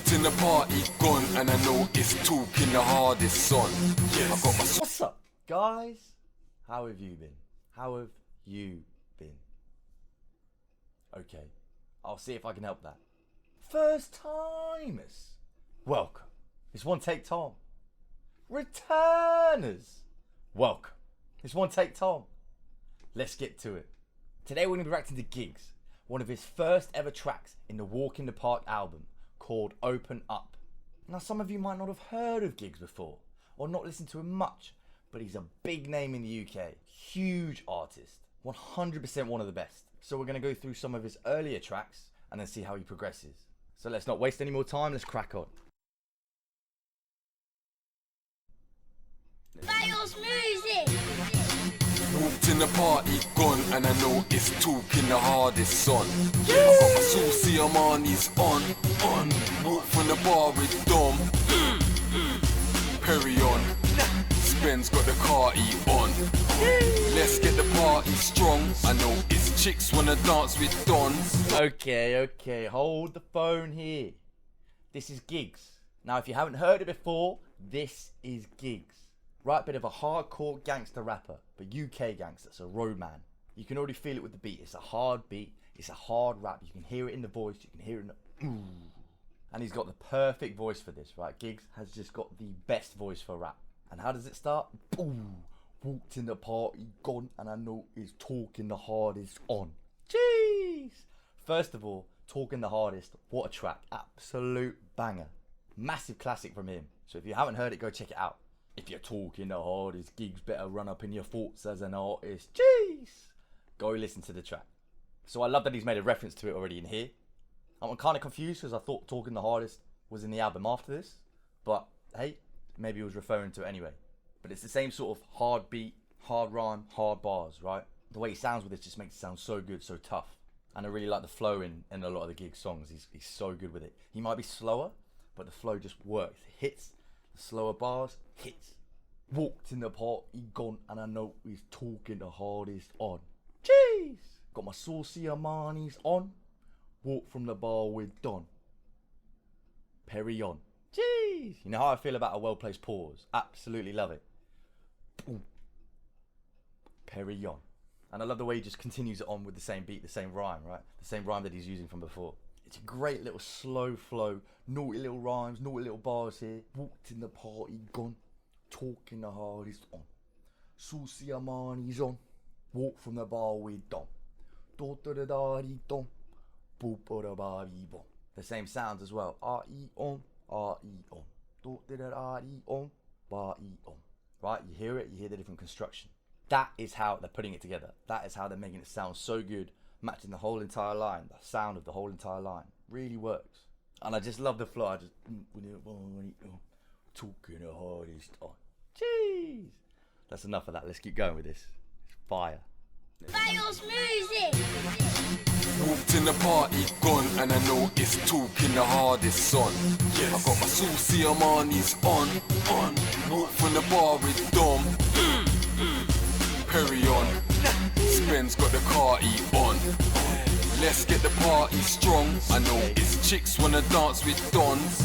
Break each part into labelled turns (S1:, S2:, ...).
S1: Walked in the party, gone, and I know it's talking the hardest son. Yeah, I got my.
S2: What's up, guys? How have you been? How have you been? Okay, I'll see if I can help that. First timers, welcome. It's One Take Tom. Returners, welcome. It's One Take Tom. Let's get to it. Today we're going to be reacting to GIGGS, one of his first ever tracks in the Walk in the Park album called Open Up. Now some of you might not have heard of GIGGS before or not listened to him much, but he's a big name in the UK, huge artist, 100% one of the best. So we're going to go through some of his earlier tracks and then see how he progresses. So let's not waste any more time, let's crack on.
S1: Bios music. Walked in the party, gone, and I know it's talking the hardest son. Yeah, I got my saucy Armani's on. Walk from the bar with Dom. Perry on. Spen's got the car on. Let's get the party strong. I know it's chicks wanna dance with dons.
S2: Okay, hold the phone here. This is GIGGS. Now if you haven't heard it before, this is GIGGS. Right, bit of a hardcore gangster rapper, but UK gangster, so road man. You can already feel it with the beat. It's a hard beat, it's a hard rap. You can hear it in the voice, you can hear it in the ooh. And he's got the perfect voice for this, right? GIGGS has just got the best voice for rap. And how does it start? Boom. Walked in the party, gone, and I know he's talking the hardest on. Jeez! First of all, talking the hardest, what a track. Absolute banger. Massive classic from him. So if you haven't heard it, go check it out. If you're talking the hardest, GIGGS better run up in your thoughts as an artist. Jeez! Go listen to the track. So I love that he's made a reference to it already in here. I'm kind of confused because I thought talking the hardest was in the album after this. But hey, maybe he was referring to it anyway. But it's the same sort of hard beat, hard rhyme, hard bars, right? The way he sounds with this just makes it sound so good, so tough. And I really like the flow in a lot of the GIGGS songs. He's so good with it. He might be slower, but the flow just works. It hits. The slower bars, hits. Walked in the party, gone, and I know he's talking the hardest on. Jeez! Got my saucy Armani's on. Walk from the bar with Don. Perry on. Jeez! You know how I feel about a well-placed pause. Absolutely love it. Boom. Perry on. And I love the way he just continues it on with the same beat, the same rhyme, right? The same rhyme that he's using from before. It's a great little slow flow, naughty little rhymes, naughty little bars here. Walked in the party, gone, talking the hardest on. Saucy Armani's on, walk from the bar with Dom. The same sounds as well. R-E on, R-E on. Right, you hear it, you hear the different construction. That is how they're putting it together. That is how they're making it sound so good. Matching the whole entire line, the sound of the whole entire line really works. And I just love the flow. I just talking the hardest on. Jeez, that's enough of that. Let's keep going with this. It's fire.
S1: Bios music. Walked in the party, gone, and I know it's talking the hardest son. Yeah, I got my saucy Armani's on. Walk from the bar with Dom. Perry on. Spen's got the car on. Let's get the party strong. I know it's chicks wanna dance with dons.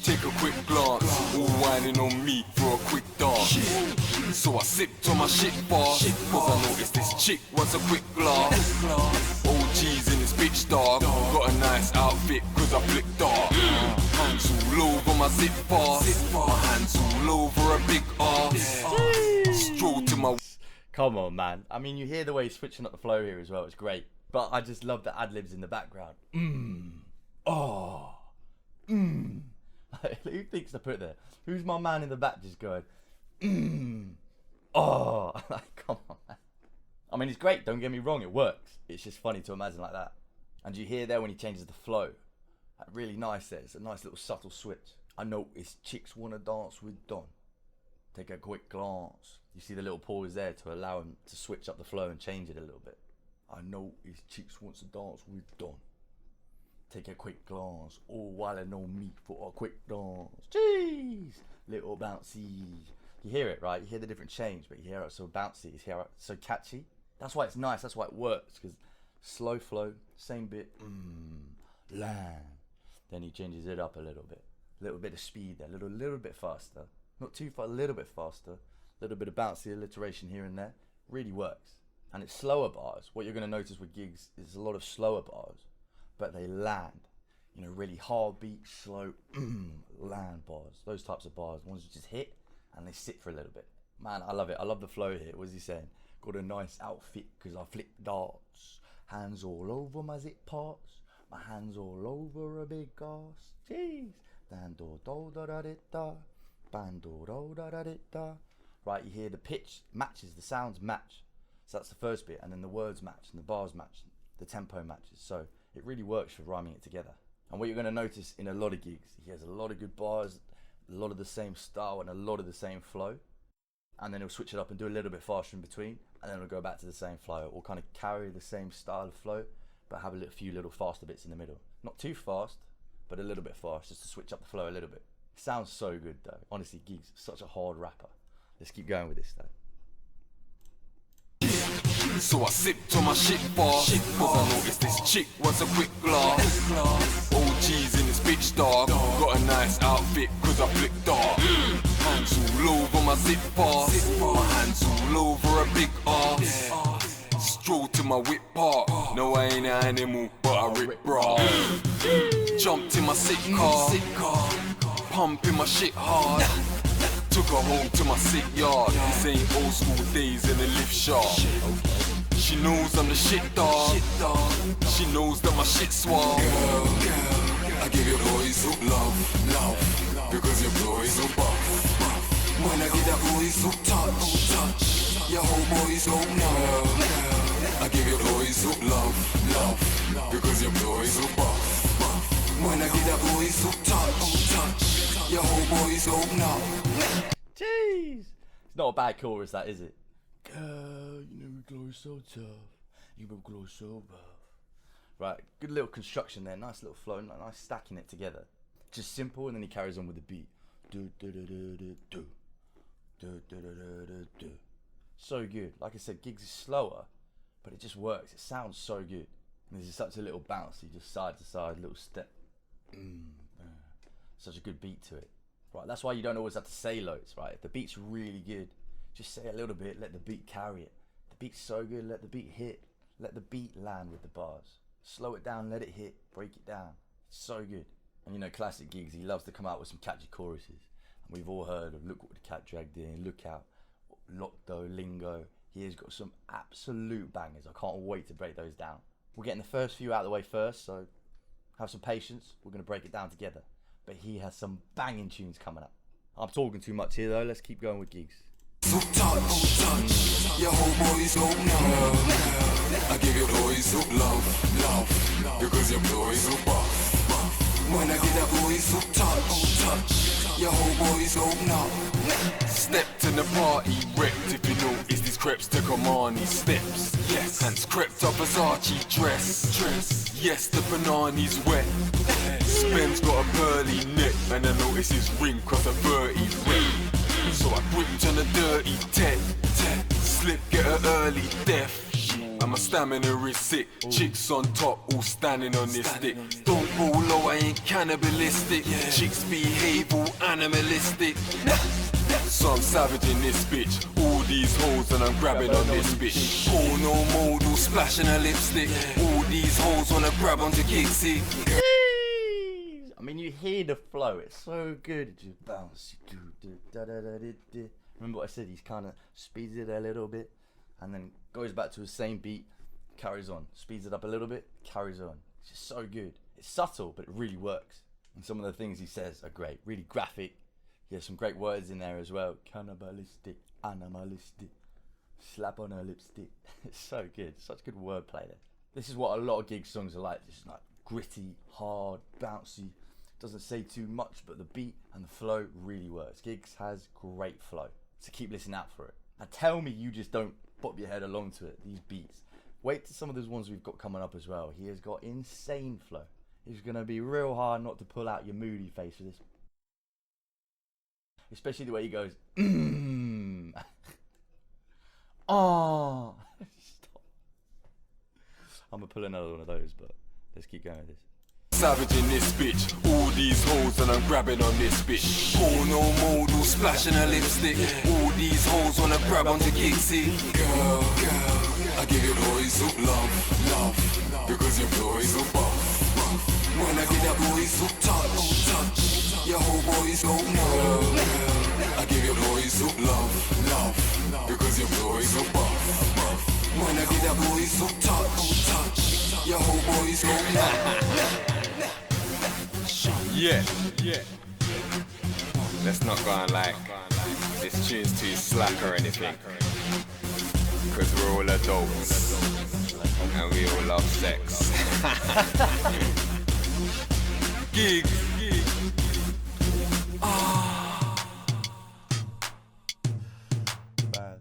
S1: Take a quick glance, all whining on me for a quick dance. So I sipped on my shit bar, cause I noticed this chick wants a quick glass. OG's in this bitch dog, got a nice outfit cause I flicked off. Hands all over my zip bar, my hands all over a big ass. Stroll to my...
S2: Come on, man. I mean, you hear the way he's switching up the flow here as well. It's great. But I just love the ad-libs in the background. Who thinks to put there? Who's my man in the back just going, Like, come on, man. I mean, it's great. Don't get me wrong. It works. It's just funny to imagine like that. And you hear there when he changes the flow. Like, really nice there. It's a nice little subtle switch. I know it's chicks wanna dance with Don. Take a quick glance. You see the little pause there to allow him to switch up the flow and change it a little bit. I know his chicks wants to dance with Don. Take a quick glance, all while and on me for a quick dance. Jeez, little bouncy. You hear it, right? You hear the different change, but you hear it so bouncy. You hear it so catchy. That's why it's nice. That's why it works. Because slow flow, same bit. Lamb. Then he changes it up a little bit of speed there, a little bit faster, not too far, a little bit faster, a little bit of bouncy alliteration here and there. Really works. And it's slower bars. What you're going to notice with GIGGS is a lot of slower bars, but they land. You know, really hard beat, slow land bars. Those types of bars, ones that just hit and they sit for a little bit. Man, I love it. I love the flow here. What is he saying? Got a nice outfit because I flick darts. Hands all over my zip parts. My hands all over a big ass. Jeez. Dando do da da da. Bando do da da da. Right, you hear the pitch matches, the sounds match. So that's the first bit, and then the words match and the bars match, the tempo matches. So it really works for rhyming it together. And what you're going to notice in a lot of GIGGS, he has a lot of good bars, a lot of the same style and a lot of the same flow. And then he'll switch it up and do a little bit faster in between, and then we'll go back to the same flow, or kind of carry the same style of flow, but have a few little faster bits in the middle. Not too fast, but a little bit fast, just to switch up the flow a little bit. It sounds so good though. Honestly, GIGGS, such a hard rapper. Let's keep going with this though.
S1: So I sipped on my shit fast, cause I noticed this chick wants a quick glass. OG's in this bitch dog, got a nice outfit cause I flicked dark. Hands all over my zip fast, my hands all over a big ass. Stroll to my whip park, no I ain't an animal but I rip bra. Jumped in my sick car, pumping my shit hard. Took her home to my sick yard. This ain't old school days in the lift shaft. She knows I'm the shit dog. She knows that my shit suave. Girl, I give your boys up love, because your boys up buff. When I get that boys up touch, your whole boys go no. I give your boys up love, because your boys up buff. When I get that boys up touch, your whole boys go no.
S2: Jeez, it's not a bad chorus, that is it? Girl, you know we glow so tough, you will glow so buff. Right, good little construction there, nice little flow, nice stacking it together. Just simple, and then he carries on with the beat. Do do do do do do do do do do do. So good. Like I said, GIGGS is slower, but it just works. It sounds so good. And this is such a little bouncy, just side to side, little step. Such a good beat to it. Right, that's why you don't always have to say loads, right? If the beat's really good, just say a little bit, let the beat carry it. The beat's so good, let the beat hit. Let the beat land with the bars. Slow it down, let it hit, break it down. It's so good. And you know, classic GIGGS, he loves to come out with some catchy choruses. And we've all heard of Look What the Cat Dragged In, Look Out, Locto, Lingo. He has got some absolute bangers. I can't wait to break those down. We're getting the first few out of the way first, so have some patience. We're going to break it down together. But he has some banging tunes coming up. I'm talking too much here though, let's keep going with GIGGS.
S1: So touch, your whole boys go no. I give your boys up love, because your boys up buff. When I get that boys up touch, your whole boys go no. Stepped in the party, wrecked if you notice these creps to Armani steps. Yes, hands crept up Versace dress. Yes, the banana's wet. Spen's got a pearly neck, and I notice his ring cause a 30 ring. So I gripped on a dirty tech, slip, get an early death. And my stamina is sick, chicks on top, all standing on this stick. Don't go low, I ain't cannibalistic. Chicks behave all animalistic. So I'm savage in this bitch. All these hoes and I'm grabbing on this bitch. Porno model splashing her lipstick. All these hoes wanna grab onto GIGGS.
S2: I mean, you hear the flow, it's so good. It just bounces. Remember what I said? He's kind of speeds it a little bit and then goes back to the same beat, carries on. Speeds it up a little bit, carries on. It's just so good. It's subtle, but it really works. And some of the things he says are great, really graphic. He has some great words in there as well. Cannibalistic, animalistic, slap on her lipstick. It's so good. Such good wordplay there. This is what a lot of GIGGS songs are like. Just like gritty, hard, bouncy. Doesn't say too much, but the beat and the flow really works. GIGGS has great flow, so keep listening out for it. And tell me you just don't pop your head along to it, these beats. Wait till some of those ones we've got coming up as well. He has got insane flow. It's gonna be real hard not to pull out your moody face for this. Especially the way he goes, oh. Stop. I'm gonna pull another one of those, but let's keep going with this.
S1: Savage in this bitch, all these hoes and I'm grabbing on this bitch. Porno mode, all splashing her lipstick. All these hoes wanna grab onto GIGGS. Girl, I give you boys up love, because your boys up buff. When I get that boys up touch, your whole boys go girl. I give you boys up love, because your boys up buff. When I get that boys up touch, your whole boys go yeah. Let's not go on like this tune's too slack or anything, cause we're all adults and we all love sex. GIGGS.
S2: Man.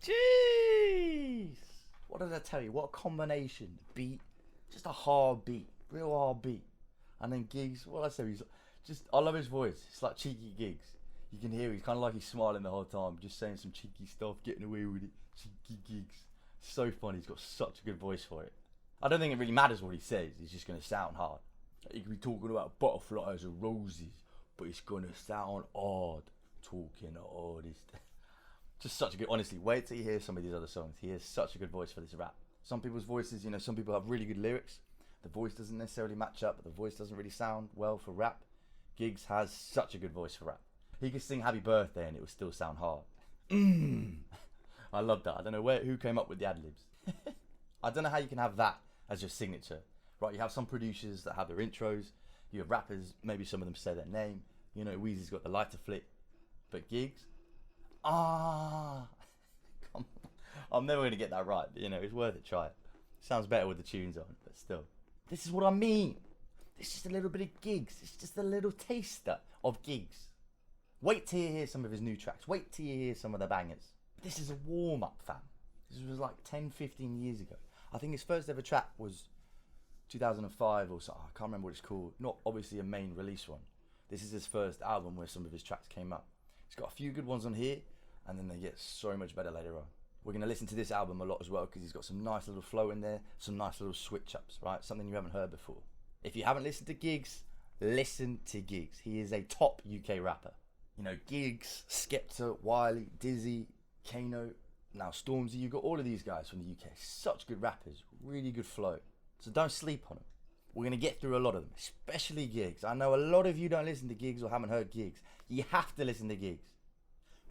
S2: Jeez! What did I tell you? What a combination. Beat, just a hard beat, real hard beat. And then GIGGS, what did I say? He's just, I love his voice. It's like cheeky GIGGS. You can hear he's kind of like he's smiling the whole time, just saying some cheeky stuff, getting away with it. Cheeky GIGGS. So funny, he's got such a good voice for it. I don't think it really matters what he says, he's just going to sound hard. He could be talking about butterflies or roses, but it's going to sound hard. Talking hardest. Just such a good, honestly, wait till you hear some of these other songs. He has such a good voice for this rap. Some people's voices, you know, some people have really good lyrics. The voice doesn't necessarily match up, but the voice doesn't really sound well for rap. GIGGS has such a good voice for rap. He could sing Happy Birthday and it would still sound hard. I love that. I don't know who came up with the ad-libs. I don't know how you can have that as your signature. Right, you have some producers that have their intros. You have rappers, maybe some of them say their name. You know, Weezy's got the lighter flick. But GIGGS? Come on. I'm never going to get that right, but you know, it's worth it, try it. Sounds better with the tunes on, but still. This is what I mean. It's just a little bit of GIGGS. It's just a little taster of GIGGS. Wait till you hear some of his new tracks. Wait till you hear some of the bangers. This is a warm-up, fam. This was like 10, 15 years ago. I think his first ever track was 2005 or so. I can't remember what it's called. Not obviously a main release one. This is his first album where some of his tracks came up. He's got a few good ones on here, and then they get so much better later on. We're going to listen to this album a lot as well because he's got some nice little flow in there, some nice little switch-ups, right? Something you haven't heard before. If you haven't listened to GIGGS, listen to GIGGS. He is a top UK rapper. You know, GIGGS, Skepta, Wiley, Dizzy, Kano, now Stormzy, you've got all of these guys from the UK. Such good rappers, really good flow. So don't sleep on them. We're going to get through a lot of them, especially GIGGS. I know a lot of you don't listen to GIGGS or haven't heard GIGGS. You have to listen to GIGGS.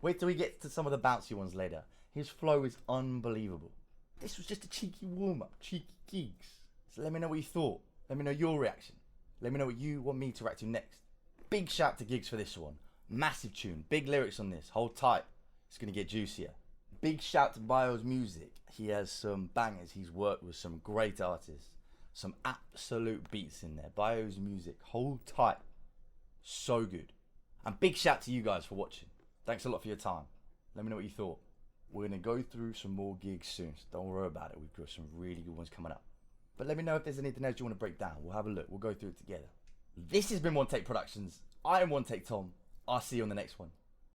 S2: Wait till we get to some of the bouncy ones later. His flow is unbelievable. This was just a cheeky warm-up, cheeky GIGGS. So let me know what you thought. Let me know your reaction. Let me know what you want me to react to next. Big shout to GIGGS for this one. Massive tune, big lyrics on this, hold tight, it's going to get juicier. Big shout to Bio's music, he has some bangers, he's worked with some great artists, some absolute beats in there. Bio's music, hold tight, so good. And big shout to you guys for watching, thanks a lot for your time. Let me know what you thought. We're going to go through some more GIGGS soon, so don't worry about it, we've got some really good ones coming up. But let me know if there's anything else you want to break down, we'll have a look, we'll go through it together. This has been One Take Productions, I am One Take Tom. I'll see you on the next one.